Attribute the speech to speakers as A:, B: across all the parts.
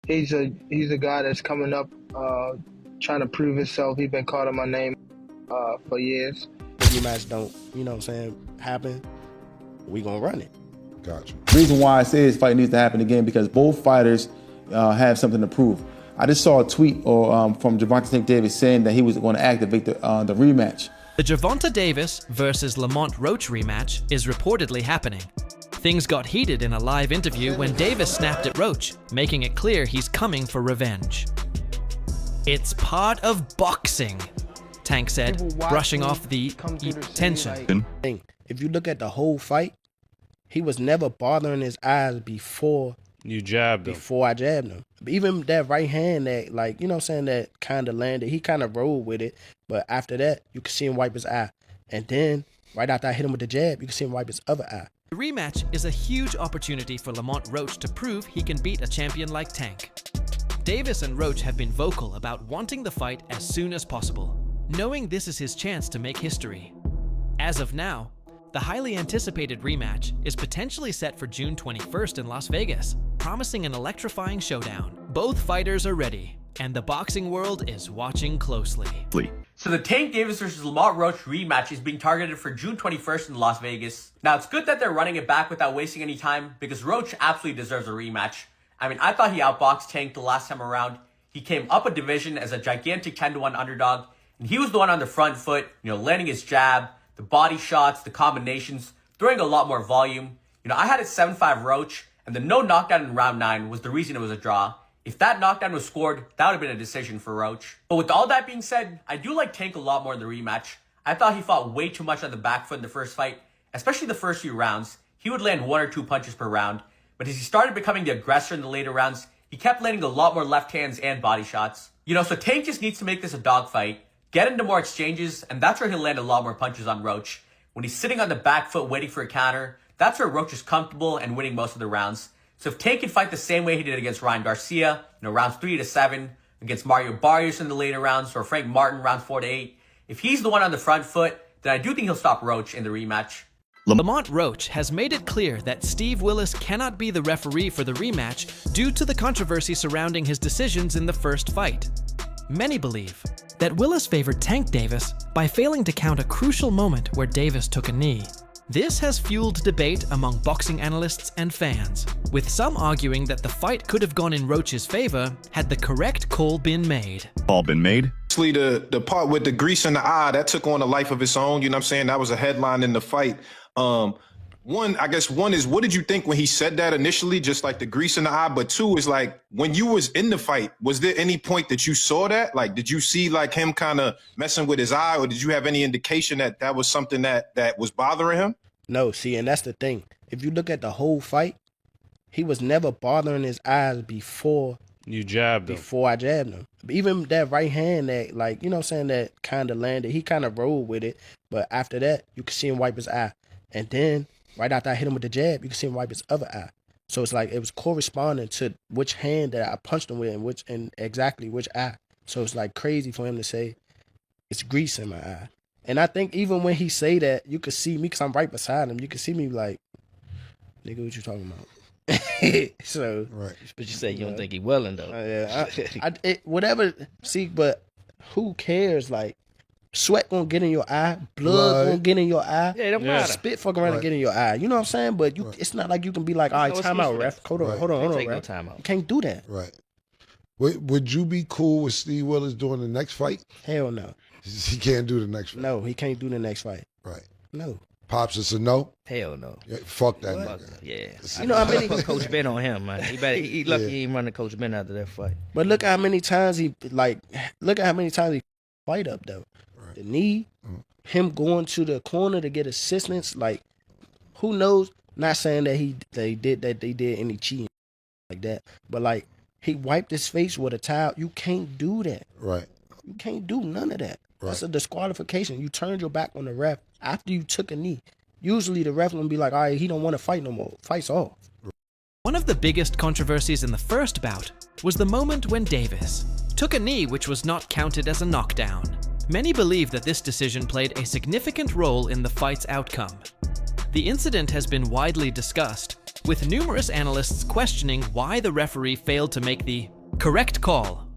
A: He's a guy that's coming up, trying to prove himself. He's been calling my name for years.
B: If rematch don't, happen, we gonna run it.
C: Gotcha.
D: The reason why I say this fight needs to happen again because both fighters have something to prove. I just saw a tweet from Gervonta Tank Davis saying that he was going to activate the rematch.
E: The Gervonta Davis versus Lamont Roach rematch is reportedly happening. Things got heated in a live interview when Davis snapped at Roach, making it clear he's coming for revenge. It's part of boxing, Tank said, brushing off the tension.
B: If you look at the whole fight, he was never bothering his eyes before
F: you jabbed him.
B: Before I jabbed him. Even that right hand that, that kind of landed, he kind of rolled with it. But after that, you could see him wipe his eye. And then, right after I hit him with the jab, you could see him wipe his other eye.
E: The rematch is a huge opportunity for Lamont Roach to prove he can beat a champion like Tank. Davis and Roach have been vocal about wanting the fight as soon as possible, knowing this is his chance to make history. As of now, the highly anticipated rematch is potentially set for June 21st in Las Vegas, promising an electrifying showdown. Both fighters are ready, and the boxing world is watching closely.
G: So the Tank Davis versus Lamont Roach rematch is being targeted for June 21st in Las Vegas. Now, it's good that they're running it back without wasting any time because Roach absolutely deserves a rematch. I mean, I thought he outboxed Tank the last time around. He came up a division as a gigantic 10-1 underdog, and he was the one on the front foot, landing his jab, the body shots, the combinations, throwing a lot more volume. I had it 7-5 Roach, and the no knockdown in round 9 was the reason it was a draw. If that knockdown was scored, that would have been a decision for Roach. But with all that being said, I do like Tank a lot more in the rematch. I thought he fought way too much on the back foot in the first fight, especially the first few rounds. He would land 1 or 2 punches per round. But as he started becoming the aggressor in the later rounds, he kept landing a lot more left hands and body shots. So Tank just needs to make this a dogfight, get into more exchanges, and that's where he'll land a lot more punches on Roach. When he's sitting on the back foot waiting for a counter, that's where Roach is comfortable and winning most of the rounds. So if Tank can fight the same way he did against Ryan Garcia, rounds 3 to 7, against Mario Barrios in the later rounds, or Frank Martin rounds 4 to 8, if he's the one on the front foot, then I do think he'll stop Roach in the rematch.
E: Lamont Roach has made it clear that Steve Willis cannot be the referee for the rematch due to the controversy surrounding his decisions in the first fight. Many believe that Willis favored Tank Davis by failing to count a crucial moment where Davis took a knee. This has fueled debate among boxing analysts and fans, with some arguing that the fight could have gone in Roach's favor had the correct call been made.
C: Actually, the part with the grease in the eye, that took on a life of its own. That was a headline in the fight. One is, what did you think when he said that initially, just like the grease in the eye? But 2 is like, when you was in the fight, was there any point that you saw that? Like, did you see like him kind of messing with his eye, or did you have any indication that that was something that was bothering him?
B: No, see, and that's the thing. If you look at the whole fight, he was never bothering his eyes before
F: you jabbed him.
B: Before I jabbed him. Even that right hand that, that kind of landed, he kind of rolled with it. But after that, you could see him wipe his eye. And then, right after I hit him with the jab, you could see him wipe his other eye. So it's like it was corresponding to which hand that I punched him with and exactly which eye. So it's like crazy for him to say it's grease in my eye. And I think even when he say that, you could see me, because I'm right beside him, you could see me like, nigga, what you talking about? So,
C: right.
H: But you say you don't think he willing though.
B: Yeah, whatever. See, but who cares? Like, sweat gonna get in your eye, blood gonna get in your eye.
H: Yeah, it don't matter.
B: Spit fucking around and get in your eye. You know what I'm saying? But it's not like you can be like, all right, time out, ref. Hold on, ref.
H: No
B: you can't do that.
C: Right. Would you be cool with Steve Willis doing the next fight?
B: Hell no.
C: He can't do the next fight.
B: No, he can't do the next fight.
C: Right.
B: No.
C: Pops, it's a no?
H: Hell no.
C: Yeah, fuck that nigga.
H: Yeah.
B: You know how many
H: put Coach Ben on him, man. He lucky he ain't running Coach Ben after that fight.
B: But look how many times he fight up though. Right. The knee, him going to the corner to get assistance, like who knows? Not saying that they did any cheating like that, but like he wiped his face with a towel. You can't do that.
C: Right.
B: You can't do none of that.
C: Right.
B: That's a disqualification. You turned your back on the ref after you took a knee. Usually the ref will be like, all right, he don't want to fight no more. Fight's off.
E: One of the biggest controversies in the first bout was the moment when Davis took a knee which was not counted as a knockdown. Many believe that this decision played a significant role in the fight's outcome. The incident has been widely discussed, with numerous analysts questioning why the referee failed to make the correct call.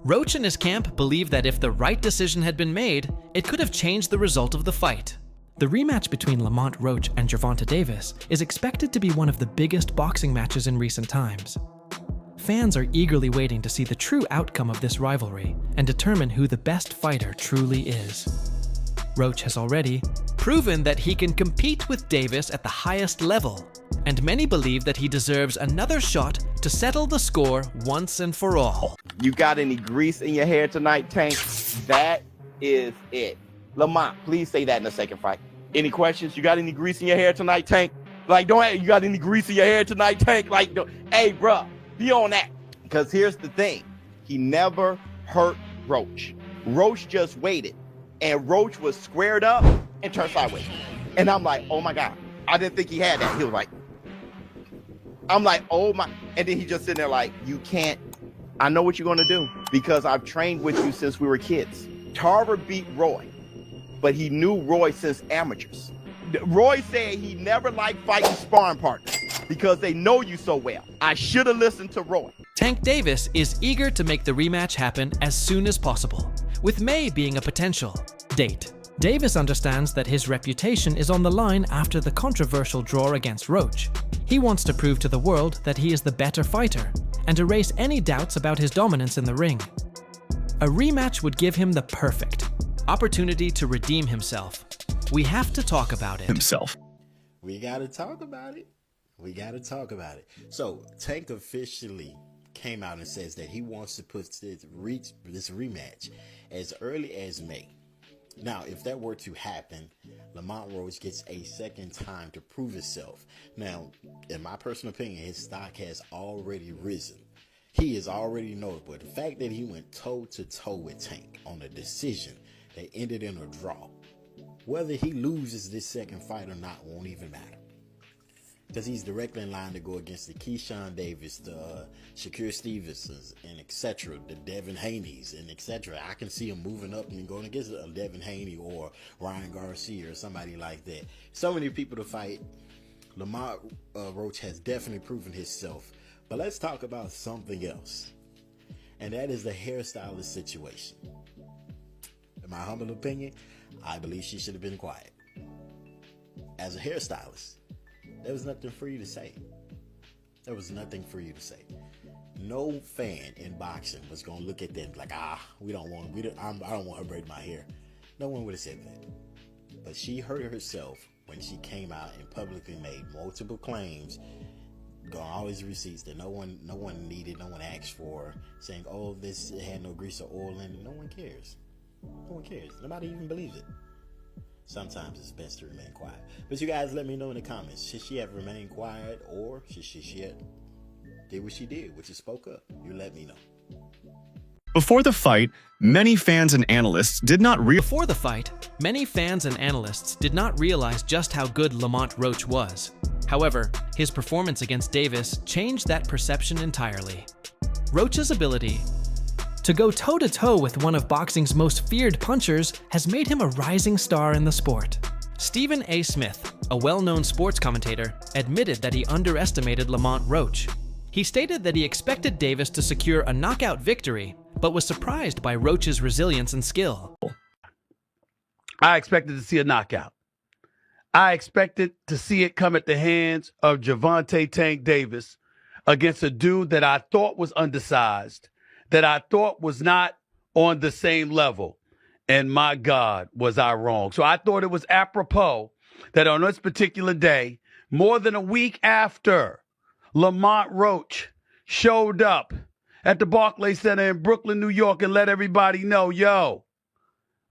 E: Roach and his camp believe that if the right decision had been made, it could have changed the result of the fight. The rematch between Lamont Roach and Gervonta Davis is expected to be one of the biggest boxing matches in recent times. Fans are eagerly waiting to see the true outcome of this rivalry and determine who the best fighter truly is. Roach has already proven that he can compete with Davis at the highest level, and many believe that he deserves another shot to settle the score once and for all.
I: You got any grease in your hair tonight, Tank? That is it. Lamont, please say that in the second fight. Any questions? You got any grease in your hair tonight, Tank? Like, you got any grease in your hair tonight, Tank? Like, hey, bruh, be on that. Because here's the thing. He never hurt Roach. Roach just waited. And Roach was squared up and turned sideways. And I'm like, oh my God. I didn't think he had that. He was like, I'm like, oh my. And then he just sitting there like, you can't. I know what you're going to do because I've trained with you since we were kids. Tarver beat Roy, but he knew Roy since amateurs. Roy said he never liked fighting sparring partners because they know you so well. I should have listened to Roy.
E: Tank Davis is eager to make the rematch happen as soon as possible, with May being a potential date. Davis understands that his reputation is on the line after the controversial draw against Roach. He wants to prove to the world that he is the better fighter and erase any doubts about his dominance in the ring. A rematch would give him the perfect opportunity to redeem himself. We have to talk about it.
J: We gotta talk about it. We gotta talk about it. So Tank officially came out and says that he wants to put this rematch as early as May. Now, if that were to happen, Lamont Roach gets a second time to prove himself. Now, in my personal opinion, his stock has already risen. He is already notable. The fact that he went toe-to-toe with Tank on a decision that ended in a draw, whether he loses this second fight or not won't even matter. Because he's directly in line to go against the Keyshawn Davis, the Shakur Stevensons, and etc., the Devin Haney's, and etc. I can see him moving up and going against a Devin Haney or Ryan Garcia or somebody like that. So many people to fight. Lamont Roach has definitely proven himself. But let's talk about something else. And that is the hairstylist situation. In my humble opinion, I believe she should have been quiet. As a hairstylist, there was nothing for you to say. There was nothing for you to say. No fan in boxing was gonna look at that and be like, I don't want her to braid my hair. No one would have said that. But she hurt herself when she came out and publicly made multiple claims, got all these receipts that no one needed, no one asked for, saying, oh, this had no grease or oil in it. No one cares. No one cares. Nobody even believes it. Sometimes it's best to remain quiet. But you guys let me know in the comments. Should she have remained quiet, or should she have did what she did, which is spoke up? You let me know.
K: Before the fight, many fans and analysts did not realize just how good Lamont Roach was. However, his performance against Davis changed that perception entirely. Roach's ability to go toe-to-toe with one of boxing's most feared punchers has made him a rising star in the sport. Stephen A. Smith, a well-known sports commentator, admitted that he underestimated Lamont Roach. He stated that he expected Davis to secure a knockout victory, but was surprised by Roach's resilience and skill.
L: I expected to see a knockout. I expected to see it come at the hands of Gervonta Tank Davis against a dude that I thought was undersized, that I thought was not on the same level. And my God, was I wrong. So I thought it was apropos that on this particular day, more than a week after Lamont Roach showed up at the Barclays Center in Brooklyn, New York, and let everybody know, yo,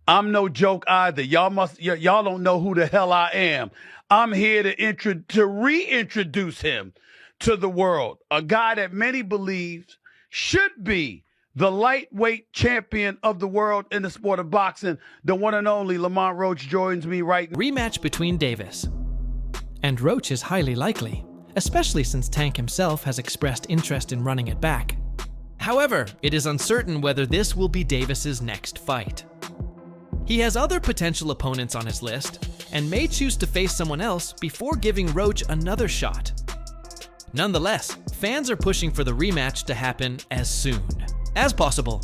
L: I'm no joke either. Y'all don't know who the hell I am. I'm here to reintroduce him to the world. A guy that many believe should be the lightweight champion of the world in the sport of boxing. The one and only Lamont Roach joins me right now.
E: Rematch between Davis and Roach is highly likely, especially since Tank himself has expressed interest in running it back. However, it is uncertain whether this will be Davis's next fight. He has other potential opponents on his list and may choose to face someone else before giving Roach another shot. Nonetheless, fans are pushing for the rematch to happen as soon as possible.